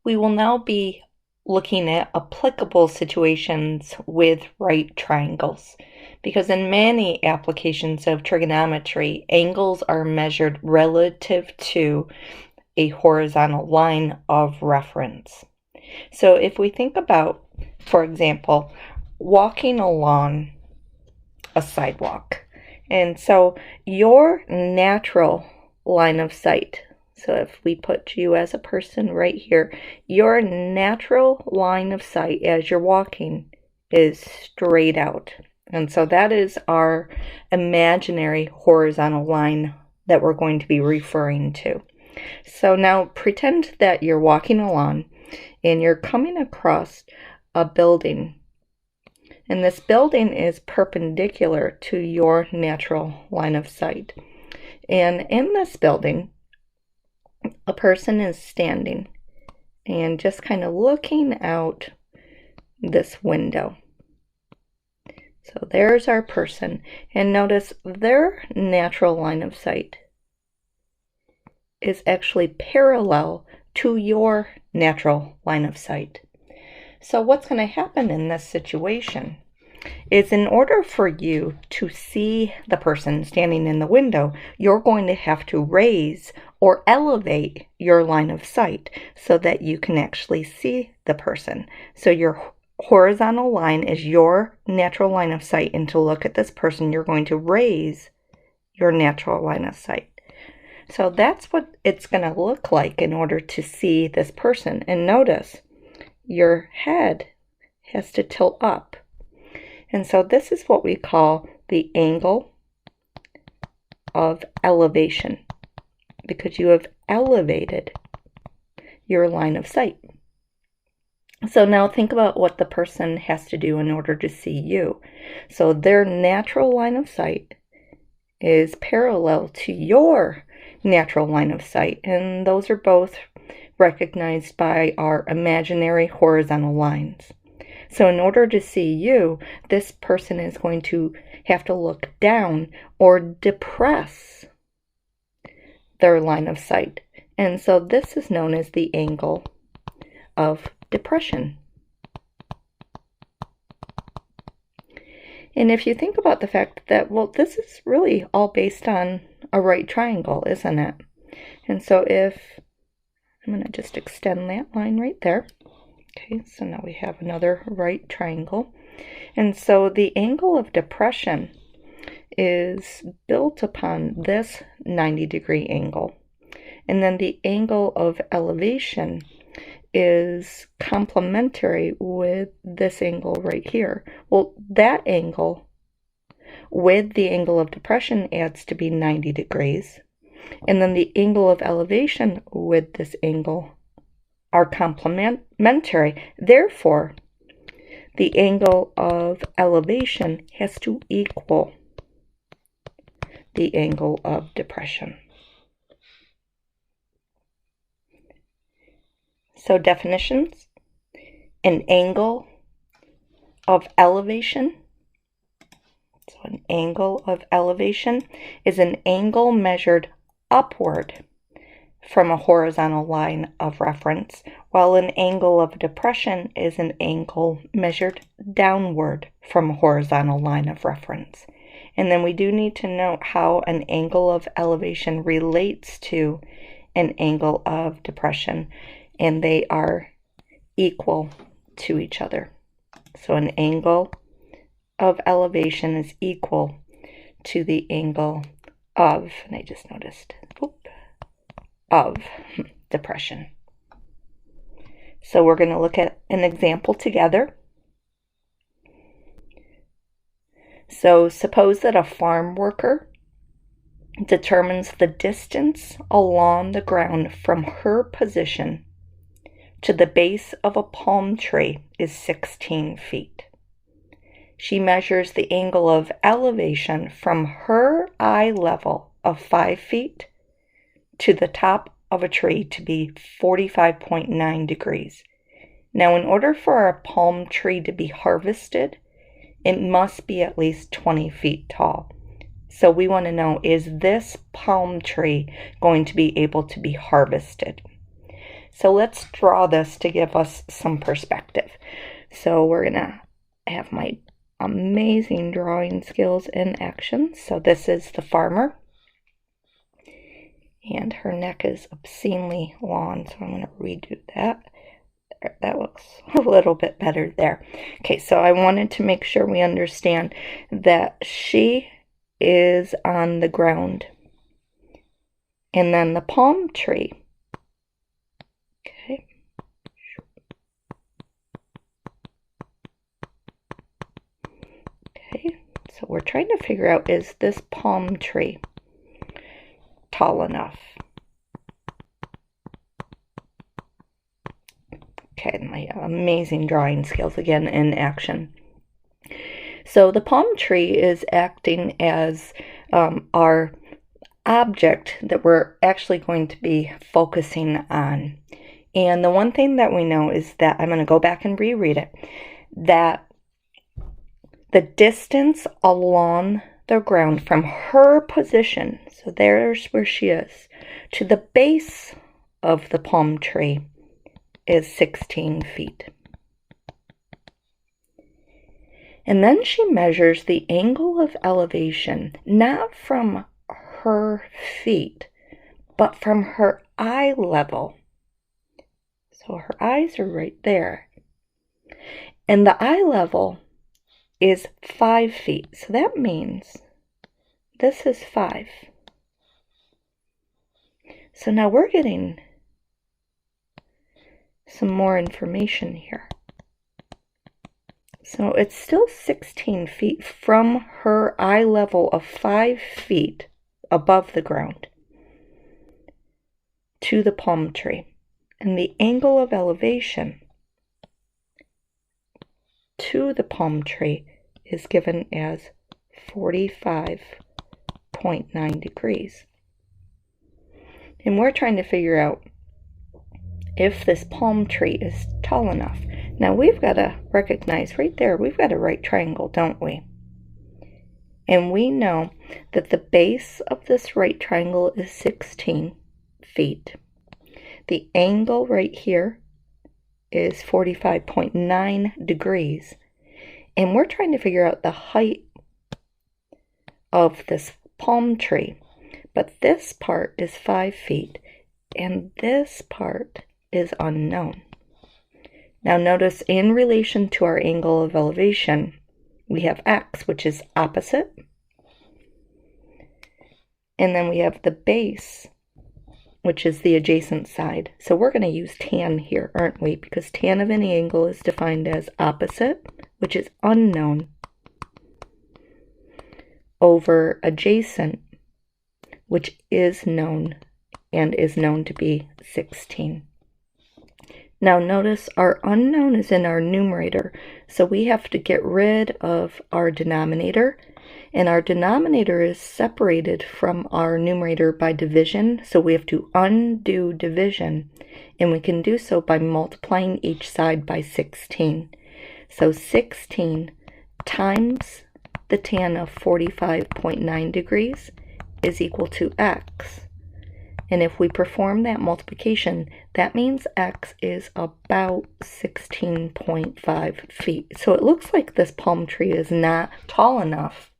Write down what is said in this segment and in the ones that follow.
We will now be looking at applicable situations with right triangles, because in many applications of trigonometry, angles are measured relative to a horizontal line of reference. So if we think about, for example, walking along a sidewalk, and so your natural line of sight, so if we put you as a person right here, your natural line of sight as you're walking is straight out. And so that is our imaginary horizontal line that we're going to be referring to. So now pretend that you're walking along and you're coming across a building. And this building is perpendicular to your natural line of sight. And in this building, a person is standing and just kind of looking out this window. So there's our person. And notice their natural line of sight is actually parallel to your natural line of sight. So what's going to happen in this situation is, in order for you to see the person standing in the window, you're going to have to raise or elevate your line of sight so that you can actually see the person. So your horizontal line is your natural line of sight, and to look at this person, you're going to raise your natural line of sight. So that's what it's going to look like in order to see this person. And notice, your head has to tilt up. And so this is what we call the angle of elevation, because you have elevated your line of sight. So now think about what the person has to do in order to see you. So their natural line of sight is parallel to your natural line of sight, and those are both recognized by our imaginary horizontal lines. So in order to see you, this person is going to have to look down or depress their line of sight. And so this is known as the angle of depression. And if you think about the fact that, well, this is really all based on a right triangle, isn't it? And so if I'm going to just extend that line right there. Okay, so now we have another right triangle. And so the angle of depression is built upon this 90-degree angle. And then the angle of elevation is complementary with this angle right here. Well, that angle with the angle of depression adds to be 90 degrees. And then the angle of elevation with this angle are complementary. Therefore, the angle of elevation has to equal the angle of depression. So definitions: an angle of elevation. So an angle of elevation is an angle measured upward from a horizontal line of reference, while an angle of depression is an angle measured downward from a horizontal line of reference. And then we do need to note how an angle of elevation relates to an angle of depression, and they are equal to each other. So an angle of elevation is equal to the angle of, and I just noticed, of depression. So we're going to look at an example together. So suppose that a farm worker determines the distance along the ground from her position to the base of a palm tree is 16 feet. She measures the angle of elevation from her eye level of 5 feet to the top of a tree to be 45.9 degrees. Now, in order for a palm tree to be harvested, it must be at least 20 feet tall. So we want to know, is this palm tree going to be able to be harvested? So let's draw this to give us some perspective. So we're gonna have my amazing drawing skills in action. So this is the farmer, and her neck is obscenely long, so I'm gonna redo that. That looks a little bit better there. Okay, so I wanted to make sure we understand that she is on the ground. And then the palm tree. Okay. Okay, so we're trying to figure out, is this palm tree tall enough? Okay, my amazing drawing skills again in action. So the palm tree is acting as our object that we're actually going to be focusing on. And the one thing that we know is that, I'm going to go back and reread it, that the distance along the ground from her position, so there's where she is, to the base of the palm tree is 16 feet. And then she measures the angle of elevation, not from her feet, but from her eye level. So her eyes are right there. And the eye level is 5 feet. So that means this is 5. So now we're getting some more information here. So it's still 16 feet from her eye level of 5 feet above the ground to the palm tree. And the angle of elevation to the palm tree is given as 45.9 degrees. And we're trying to figure out if this palm tree is tall enough. Now we've got to recognize right there, we've got a right triangle, don't we? And we know that the base of this right triangle is 16 feet. The angle right here is 45.9 degrees. And we're trying to figure out the height of this palm tree. But this part is 5 feet, and this part is unknown. Now notice, in relation to our angle of elevation, we have x, which is opposite. And then we have the base, which is the adjacent side. So we're going to use tan here, aren't we? Because tan of any angle is defined as opposite, which is unknown, over adjacent, which is known, and is known to be 16. Now notice our unknown is in our numerator, so we have to get rid of our denominator, and our denominator is separated from our numerator by division, so we have to undo division, and we can do so by multiplying each side by 16. So 16 times the tan of 45.9 degrees is equal to x. And if we perform that multiplication, that means x is about 16.5 feet. So it looks like this palm tree is not tall enough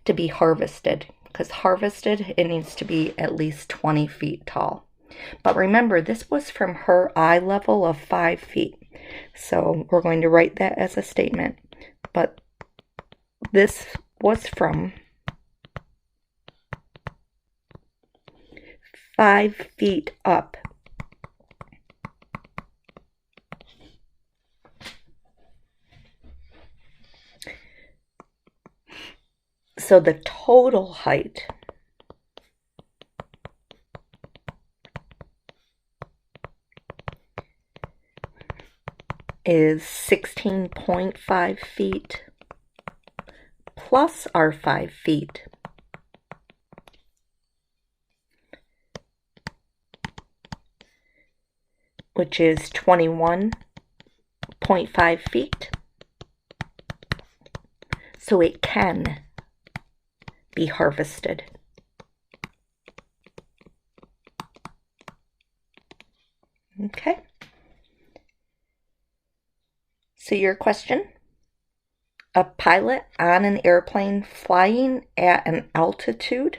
to be harvested, because harvested, it needs to be at least 20 feet tall. But remember, this was from her eye level of 5 feet. So we're going to write that as a statement. But this was from 5 feet up. So the total height is 16.5 feet plus our 5 feet. Which is 21.5 feet. So it can be harvested. Okay. So your question: a pilot on an airplane flying at an altitude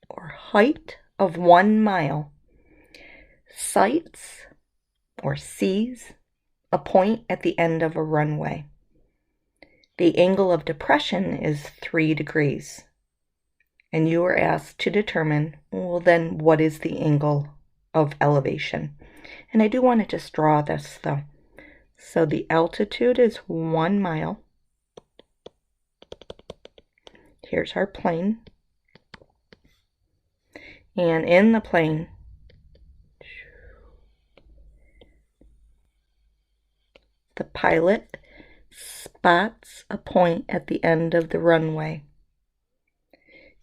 or height of 1 mile sights or sees a point at the end of a runway. The angle of depression is 3 degrees. And you are asked to determine, well, then what is the angle of elevation? And I do want to just draw this though. So the altitude is 1 mile. Here's our plane. And in the plane, the pilot spots a point at the end of the runway.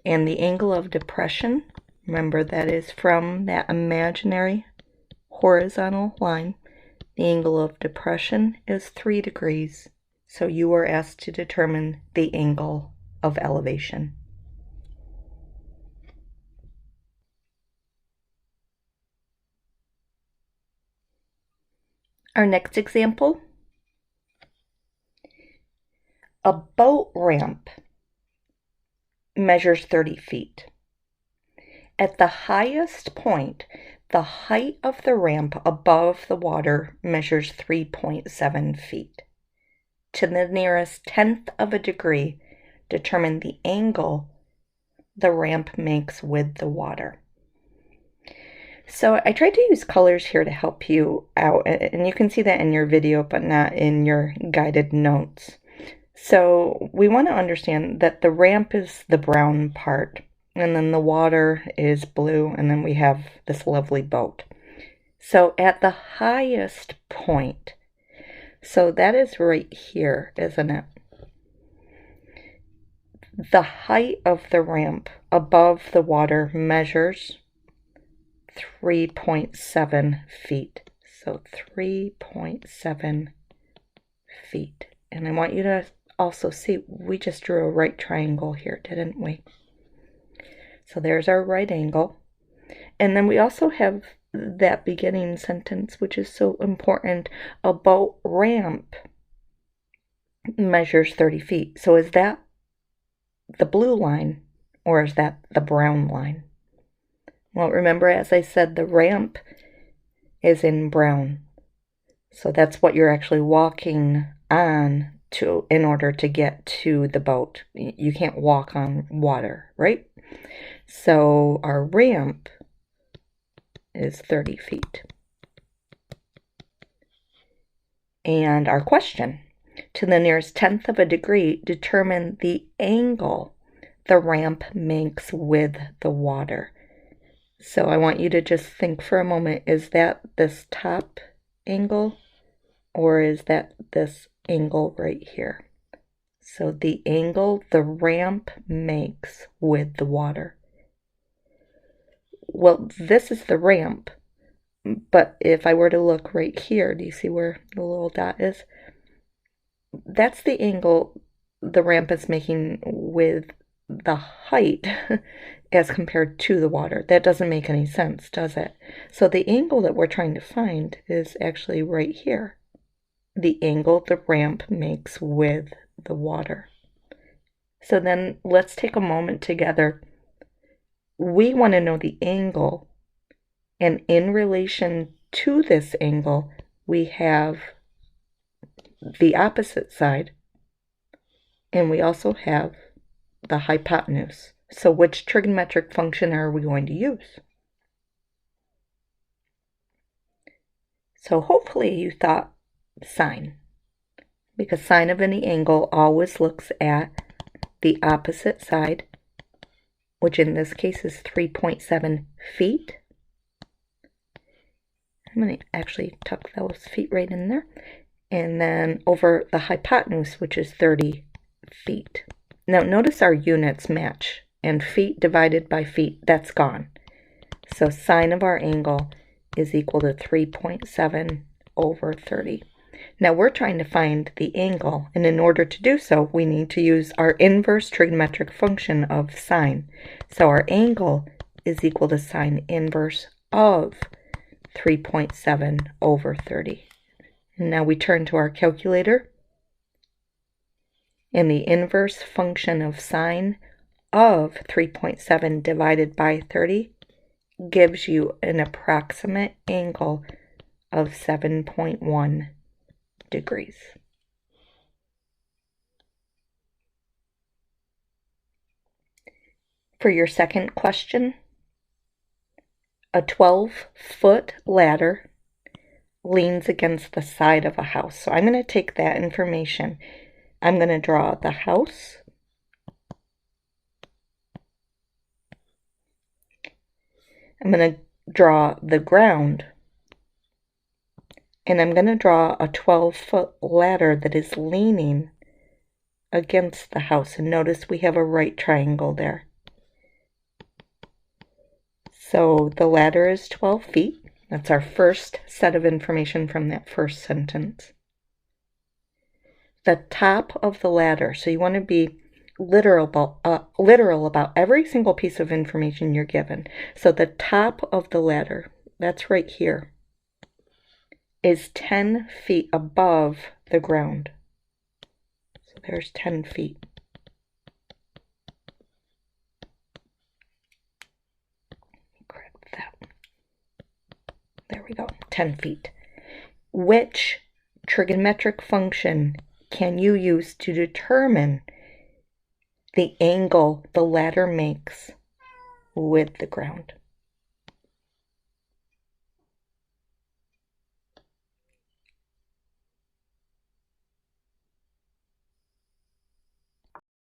And the angle of depression, remember that is from that imaginary horizontal line. The angle of depression is 3 degrees. So you are asked to determine the angle of elevation. Our next example: a boat ramp measures 30 feet. At the highest point, the height of the ramp above the water measures 3.7 feet. To the nearest tenth of a degree, determine the angle the ramp makes with the water. So I tried to use colors here to help you out, and you can see that in your video, but not in your guided notes. So we want to understand that the ramp is the brown part, and then the water is blue, and then we have this lovely boat. So at the highest point, so that is right here, isn't it? The height of the ramp above the water measures 3.7 feet. So 3.7 feet. And I want you to also see, we just drew a right triangle here, didn't we? So there's our right angle. And then we also have that beginning sentence, which is so important. A boat ramp measures 30 feet. So is that the blue line or is that the brown line? Well, remember, as I said, the ramp is in brown. So that's what you're actually walking on to in order to get to the boat. You can't walk on water, right? So our ramp is 30 feet. And our question: to the nearest tenth of a degree, determine the angle the ramp makes with the water. So I want you to just think for a moment, is that this top angle or is that this angle right here? So the angle the ramp makes with the water. Well, this is the ramp, but if I were to look right here, do you see where the little dot is? That's the angle the ramp is making with the height as compared to the water. That doesn't make any sense, does it? So the angle that we're trying to find is actually right here. The angle the ramp makes with the water. So then let's take a moment together. We want to know the angle, and in relation to this angle, we have the opposite side, and we also have the hypotenuse. So which trigonometric function are we going to use? So hopefully you thought sine, because sine of any angle always looks at the opposite side, which in this case is 3.7 feet. I'm going to actually tuck those feet right in there. And then over the hypotenuse, which is 30 feet. Now notice our units match, and feet divided by feet, that's gone. So sine of our angle is equal to 3.7 over 30. Now we're trying to find the angle, and in order to do so, we need to use our inverse trigonometric function of sine. So our angle is equal to sine inverse of 3.7 over 30. And now we turn to our calculator. And the inverse function of sine of 3.7 divided by 30 gives you an approximate angle of 7.1 degrees. For your second question, a 12-foot ladder leans against the side of a house. So I'm going to take that information. I'm going to draw the house. I'm going to draw the ground. And I'm going to draw a 12-foot ladder that is leaning against the house. And notice we have a right triangle there. So the ladder is 12 feet. That's our first set of information from that first sentence. The top of the ladder, so you want to be literal about every single piece of information you're given. So the top of the ladder, that's right here, is 10 feet above the ground. So there's 10 feet. There we go, 10 feet. Which trigonometric function can you use to determine the angle the ladder makes with the ground?